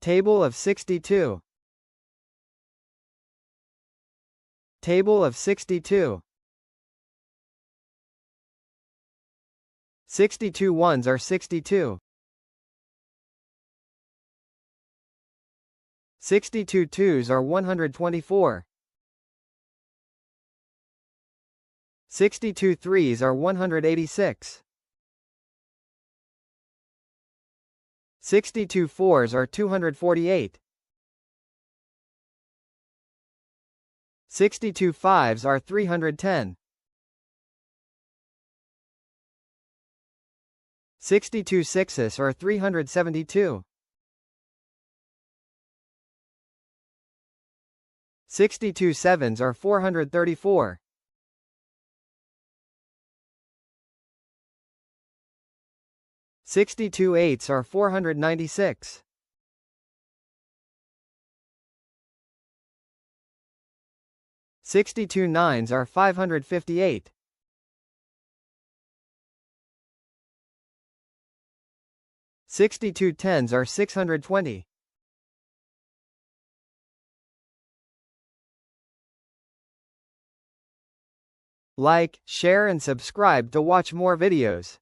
Table of 62. Table of 62. 62 ones are 62. 62 twos are 124. 62 threes are 186. 62 fours are 248. 62 fives are 310. 62 sixes are 372. 62 sevens are 434. 62 eights are 496. 62 nines are 558. 62 tens are 620. 'Like, share and subscribe to watch more videos.